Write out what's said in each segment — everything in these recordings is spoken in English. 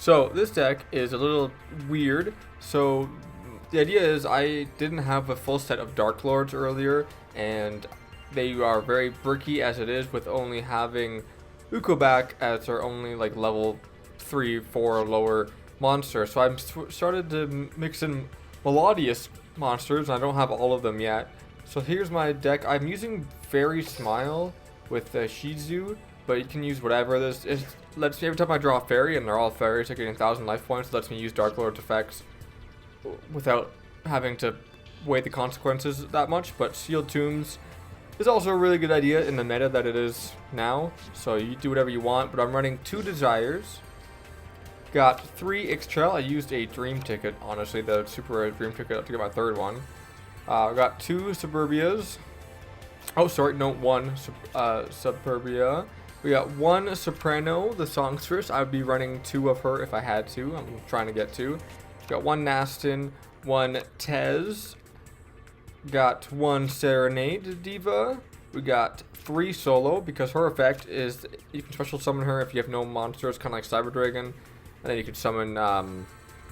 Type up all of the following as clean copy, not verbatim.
So this deck is a little weird. So the idea is I didn't have a full set of Darklords earlier, and they are very bricky as it is, with only having Ukoback as our only like level 3, 4 lower monster. So I'm started to mix in Melodious monsters, and I don't have all of them yet. So here's my deck. I'm using Fairy Smile with Shizu, but you can use whatever. This is lets me, every time I draw a fairy, and they're all fairies, I get 1,000 life points. It lets me use Darklord's effects without having to weigh the consequences that much. But Sealed Tombs is also a really good idea in the meta that it is now. So you do whatever you want, but I'm running 2 Desires. Got 3 Ixchel. I used a Dream Ticket, honestly, the super rare Dream Ticket to get my 3rd one. Got 2 Superbias. Oh, sorry, no, 1 Superbia. We got 1 Soprano the Songstress. I would be running 2 of her if I had to. I'm trying to get 2. Got 1 Nasten, 1 Tez. Got 1 Serenade Diva. We got 3 Solo, because her effect is you can special summon her if you have no monsters, kind of like Cyber Dragon. And then you can summon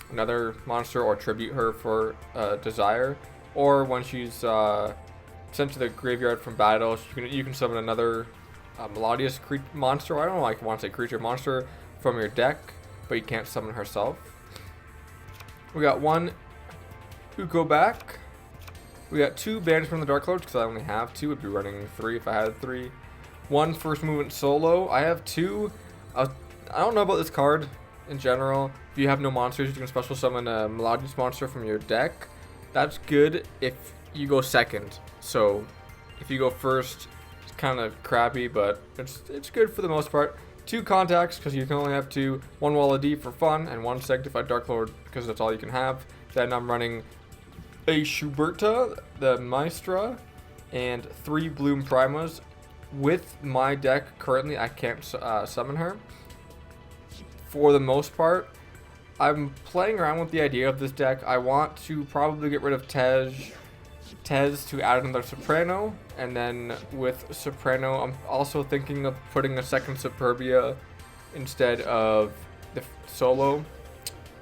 another monster or tribute her for Desire. Or when she's sent to the graveyard from battle, you can summon another Melodious monster. I don't know, I want to say creature monster from your deck, but you can't summon herself. We got 1 Ukoback. We got 2 Banishment from the Darklords, because I only have 2. I'd be running 3 if I had 3. 1 First Movement Solo. I have 2. I don't know about this card in general. If you have no monsters, you can special summon a Melodious monster from your deck. That's good if you go second. So if you go first, it's kind of crappy, but it's good for the most part. 2 Contacts, because you can only have 2. 1 Wall of D for fun, and 1 Sanctified Darklord, because that's all you can have. Then I'm running a Shuberta the Maestra and 3 Bloom Primas. With my deck currently, I can't summon her. For the most part, I'm playing around with the idea of this deck. I want to probably get rid of Tez to add another Soprano, and then with Soprano, I'm also thinking of putting a 2nd Superbia instead of the Solo.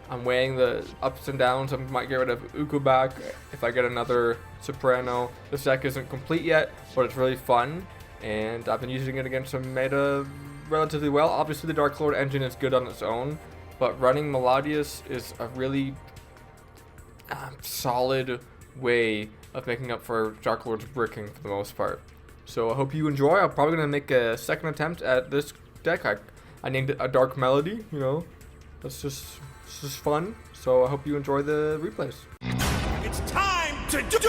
I'm weighing the ups and downs. I might get rid of Ukoback if I get another Soprano. This deck isn't complete yet, but it's really fun, and I've been using it against some meta relatively well. Obviously, the Darklord engine is good on its own, but running Melodious is a really solid way of making up for Darklord's bricking for the most part. So I hope you enjoy. I'm probably going to make a 2nd attempt at this deck. I named it a Dark Melody, you know. It's just fun. So I hope you enjoy the replays. It's time to duel!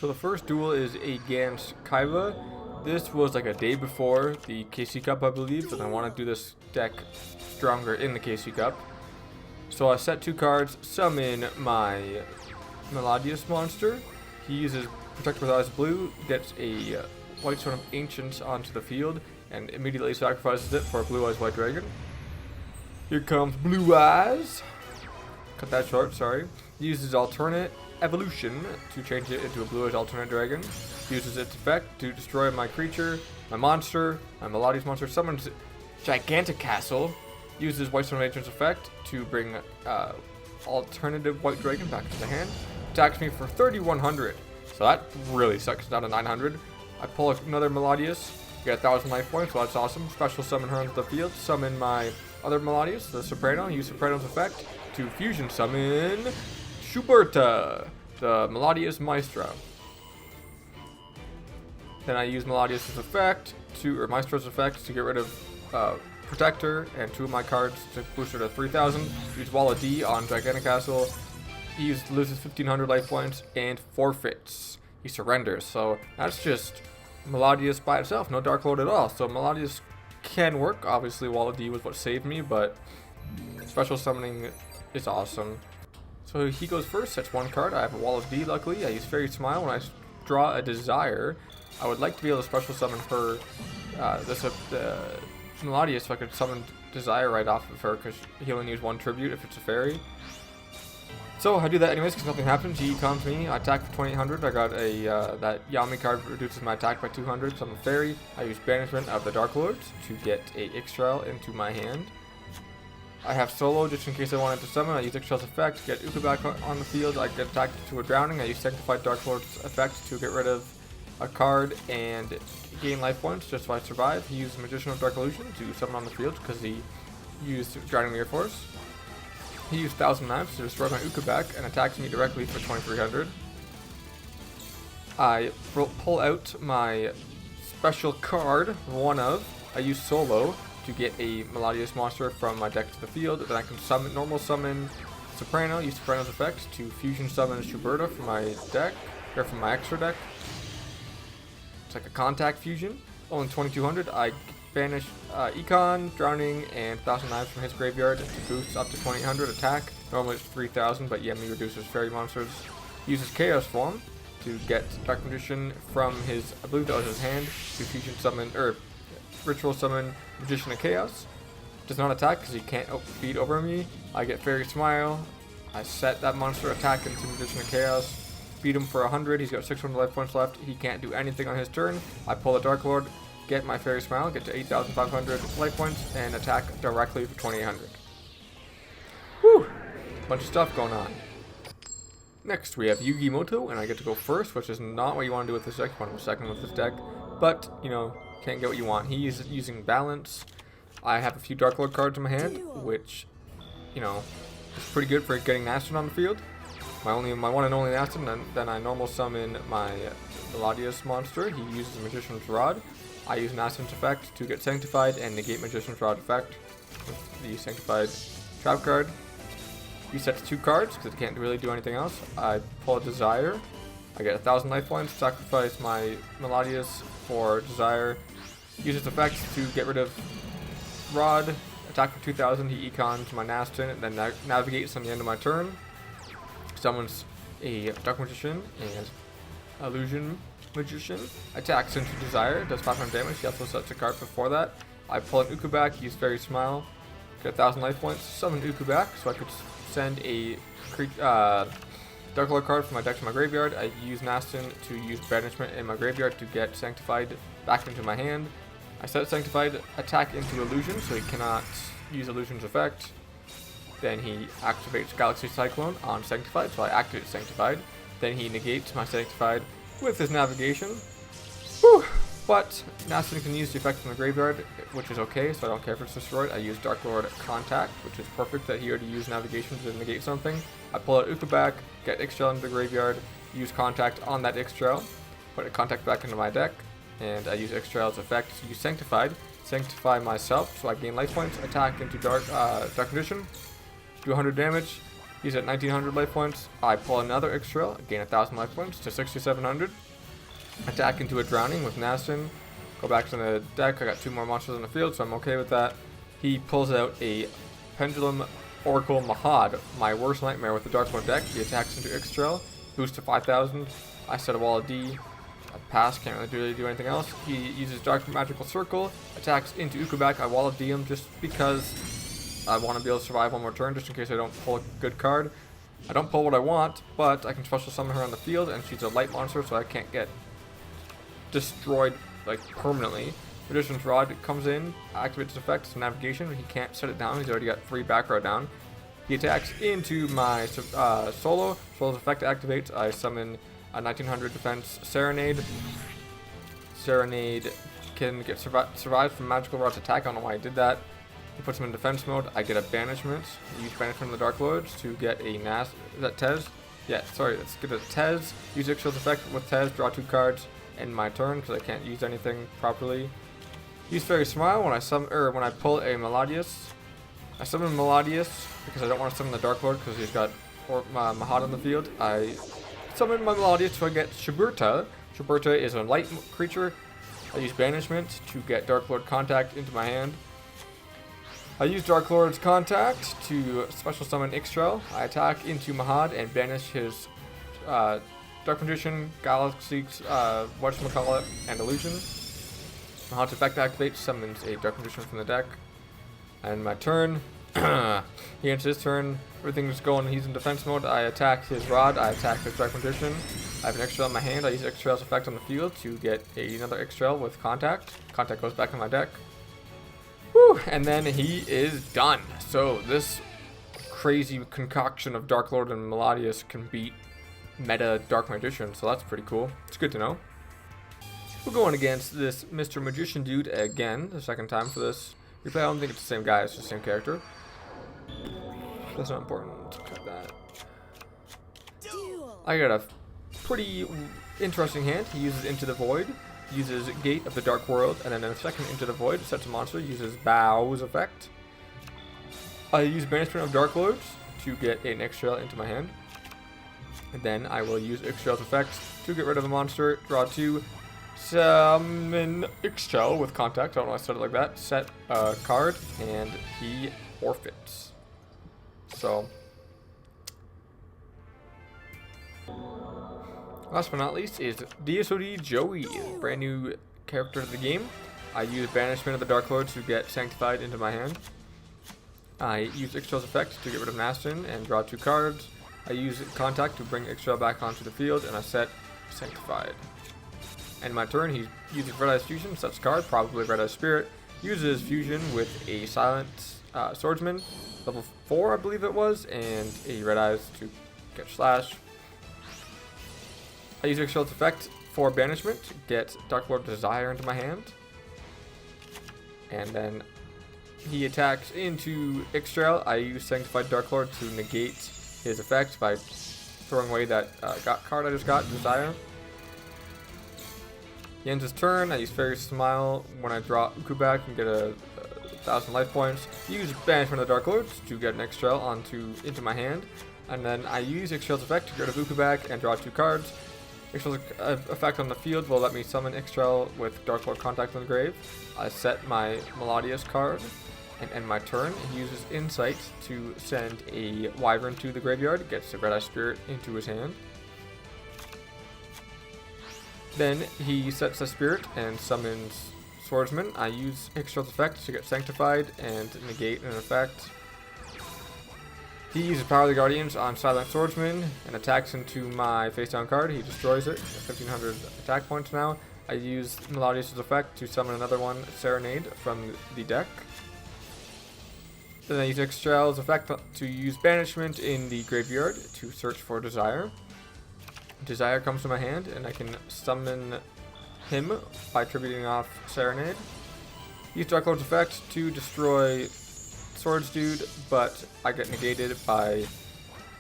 So the first duel is against Kaiba. This was like a day before the KC Cup, I believe, and I want to do this deck stronger in the KC Cup. So I set 2 cards, summon my Melodious monster. He uses Protect with Eyes Blue, gets a White Stone of Ancients onto the field, and immediately sacrifices it for a Blue Eyes White Dragon. Here comes Blue Eyes. Cut that short, sorry. He uses Alternate Evolution to change it into a Blue Eyes Alternate Dragon. Uses its effect to destroy my creature, my monster, my Melodious monster. Summons Gigantic Castle. Uses White Stone of Ancients effect to bring alternative White Dragon back into the hand. Attacks me for 3,100. So that really sucks, down to 900. I pull another Melodious, get 1,000 life points, so that's awesome. Special summon her onto the field. Summon my other Melodious, the Soprano. Use Soprano's effect to fusion summon Shuberta the Melodious Maestra. Then I use Melodious' effect or Maestra's effect to get rid of Protector and 2 of my cards to boost her to 3,000. Use Wall of D on Gigantic Castle. He loses 1,500 life points and forfeits. He surrenders. So that's just Melodious by itself, no Darklord at all. So Melodious can work. Obviously, Wall of D was what saved me, but special summoning is awesome. So he goes first, sets 1 card. I have a Wall of D, luckily. I use Fairy Smile when I draw a Desire. I would like to be able to special summon her, Melodious, so I could summon Desire right off of her, because he only needs 1 tribute if it's a fairy. So I do that anyways because nothing happens. He econs me. I attack for 2800. I got a that Yami card reduces my attack by 200. So I'm a fairy. I use Banishment of the Darklords to get a Ixchel into my hand. I have solo just in case I wanted to summon. I use Ixchel's effect, get Ukoback on the field. I get attacked to a drowning. I use Sanctified Darklord's effect to get rid of a card and gain life points just so I survive. He used Magician of Dark Illusion to summon on the field because he used Drowning Mirror Force. He used Thousand Knives to destroy my Ukoback and attacks me directly for 2300. I pull out my special card, I use Solo to get a Melodious Maestra from my deck to the field. Then I can normal summon Soprano, use Soprano's effect to fusion summon Shuberta from my deck, or from my extra deck. It's like a contact fusion. Only 2200. I banish Econ, Drowning, and Thousand Knives from his graveyard to boost up to 2800 attack. Normally it's 3000, but Yemi reduces fairy monsters. Uses Chaos Form to get Dark Magician from his, I believe that was his hand, to fusion summon, or ritual summon Magician of Chaos. Does not attack because he can't beat over me. I get Fairy Smile. I set that monster attack into Magician of Chaos. Beat him for 100. He's got 600 life points left. He can't do anything on his turn. I pull a Darklord, get my Fairy Smile, get to 8,500 life points, and attack directly for 2,800. Whew! Bunch of stuff going on. Next, we have Yugi Moto, and I get to go first, which is not what you want to do with this deck. You want to go second with this deck, but, you know, can't get what you want. He's using Balance. I have a few Darklord cards in my hand, which, you know, is pretty good for getting Nasten on the field. My one and only Nasten. Then I normal summon my Melodious monster. He uses Magician's Rod. I use Nasten's effect to get Sanctified and negate Magician's Rod effect with the Sanctified trap card. He sets 2 cards because it can't really do anything else. I pull a Desire. I get 1,000 life points. Sacrifice my Melodious for Desire. Use its effect to get rid of Rod. Attack for 2,000. He econs my Nasten and then navigates on the end of my turn. Summons a Dark Magician and Illusion Magician. Attacks into Desire, does 500 damage. He also sets a card before that. I pull an Ukoback, use Fairy Smile, get 1,000 life points. Summon Ukoback so I could send a Darklord card from my deck to my graveyard. I use Nasten to use Banishment in my graveyard to get Sanctified back into my hand. I set Sanctified attack into Illusion so he cannot use Illusion's effect. Then he activates Galaxy Cyclone on Sanctified, so I activate Sanctified. Then he negates my Sanctified with his navigation. Whew. But Nasten can use the effect from the graveyard, which is okay, so I don't care if it's destroyed. I use Darklord Contact, which is perfect that he already used navigation to negate something. I pull out Ukoback, get Ixchel into the graveyard, use Contact on that Ixchel, put a Contact back into my deck, and I use Ixchel's effect to use Sanctified, sanctify myself, so I gain life points, attack into Dark Magician, do 100 damage, use at 1,900 life points. I pull another Ixchel, gain 1,000 life points to 6,700. Attack into a Drowning with Nasten. Go back to the deck. I got 2 more monsters on the field, so I'm okay with that. He pulls out a Pendulum Oracle Mahad, my worst nightmare with the Darklord deck. He attacks into Ixchel, boost to 5,000. I set a Wall of D. I pass, can't really do anything else. He uses Dark Magical Circle, attacks into Ukoback. I Wall of D him just because I want to be able to survive one more turn, just in case I don't pull a good card. I don't pull what I want, but I can special summon her on the field, and she's a light monster, so I can't get destroyed like permanently. Magician's Rod comes in, activates his effect, it's navigation. He can't set it down, he's already got 3 back row down. He attacks into my Solo. Solo's effect activates. I summon a 1900 defense Serenade. Serenade can get survive from Magical Rod's attack. I don't know why I did that. He puts him in defense mode. I get a Banishment. I use Banishment of the Darklords to get a Is that Tez? Yeah, sorry, let's get a Tez. Use Ixchel's effect with Tez, draw 2 cards in my turn because I can't use anything properly. Use Fairy Smile when I pull a Melodious. I summon Melodious because I don't want to summon the Darklord because he's got Mahad on the field. I summon my Melodious so I get Shuberta. Shuberta is a light creature. I use Banishment to get Darklord Contact into my hand. I use Darklord's Contact to special summon Ixchel. I attack into Mahad and banish his Dark Magician, Galaxy, whatchamacallit, and Illusion. Mahad's effect activates, summons a Dark Magician from the deck. And my turn, He ends his turn. Everything's going. He's in defense mode. I attack his rod. I attack his Dark Magician. I have an Ixchel in my hand. I use Ixchel's effect on the field to get another Ixchel with Contact. Contact goes back in my deck. Whew, and then he is done. So this crazy concoction of Darklord and Melodious can beat meta Dark Magician. So that's pretty cool. It's good to know. We're going against this Mr. Magician dude again, the second time for this replay. I don't think it's the same guy. It's the same character. That's not important. Cut that. Duel. I got a pretty interesting hand. He uses Into the Void, uses Gate of the Dark World, and then in a second Into the Void, sets a monster, uses Bow's effect. I use Banishment of Darklords to get an Ixchel into my hand. And then I will use Ixchel's effect to get rid of a monster, draw 2, summon Ixchel with Contact. I don't know why I said it like that. Set a card, and he forfeits. So, last but not least is DSOD Joey, brand new character of the game. I use Banishment of the Darklord to get Sanctified into my hand. I use Ixchel's effect to get rid of Nasten and draw 2 cards. I use Contact to bring Ixchel back onto the field, and I set Sanctified. And my turn, he uses Red Eyes Fusion, sets a card, probably Red Eyes Spirit, uses Fusion with a Silent Swordsman, level 4 I believe it was, and a Red Eyes to get Slash. I use Ixchel's effect for Banishment to get Darklord Desire into my hand. And then he attacks into Ixchel. I use Sanctified Darklord to negate his effect by throwing away that card I just got, Desire. He ends his turn. I use Fairy Smile when I draw Ukoback and get a 1,000 life points. Use Banishment of the Darklords to get an Ixchel into my hand. And then I use Ixchel's effect to get rid of Ukoback and draw 2 cards. Ixchel's effect on the field will let me summon Ixchel with Darklord Contact on the grave. I set my Melodious card and end my turn. He uses Insight to send a Wyvern to the graveyard, gets the Red Eye Spirit into his hand. Then he sets a Spirit and summons Swordsman. I use Ixchel's effect to get Sanctified and negate an effect. He uses Power of the Guardians on Silent Swordsman and attacks into my face down card. He destroys it. 1,500 attack points now. I use Melodious' effect to summon another one, Serenade, from the deck. Then I use Ixchel's effect to use Banishment in the graveyard to search for Desire. Desire comes to my hand, and I can summon him by tributing off Serenade. Use Darklord's effect to destroy Swords Dude, but I get negated by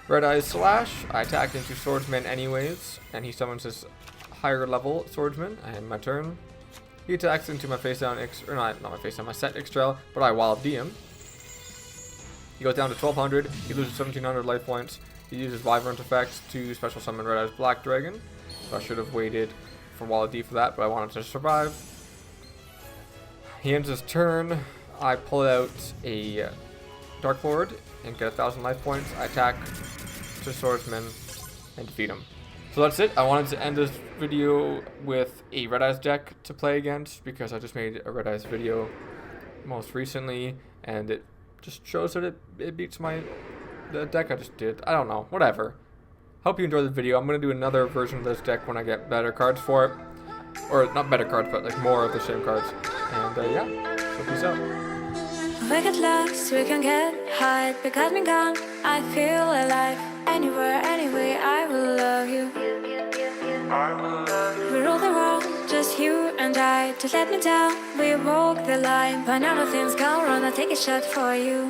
Red Eyes Slash. I attack into Swordsman anyways, and he summons his higher level Swordsman. I end my turn. He attacks into my face down not my face down, my set Ixchel, but I Wild D him. He goes down to 1,200. He loses 1,700 life points. He uses Wyvern's effects to special summon Red Eyes Black Dragon. So I should have waited for Wild D for that, but I wanted to survive. He ends his turn. I pull out a Darklord and get 1,000 life points. I attack to Swordsman and defeat him. So that's it. I wanted to end this video with a Red Eyes deck to play against because I just made a Red Eyes video most recently, and it just shows that it beats the deck I just did. I don't know. Whatever. Hope you enjoyed the video. I'm going to do another version of this deck when I get better cards for it. Or not better cards, but like more of the same cards. And yeah. So peace out. We get lost, we can get high. Because me gone, I feel alive. Anywhere, anyway, I will love you. We rule the world, just you and I. Just let me down, we walk the line. But now nothing's gone wrong, I'll take a shot for you.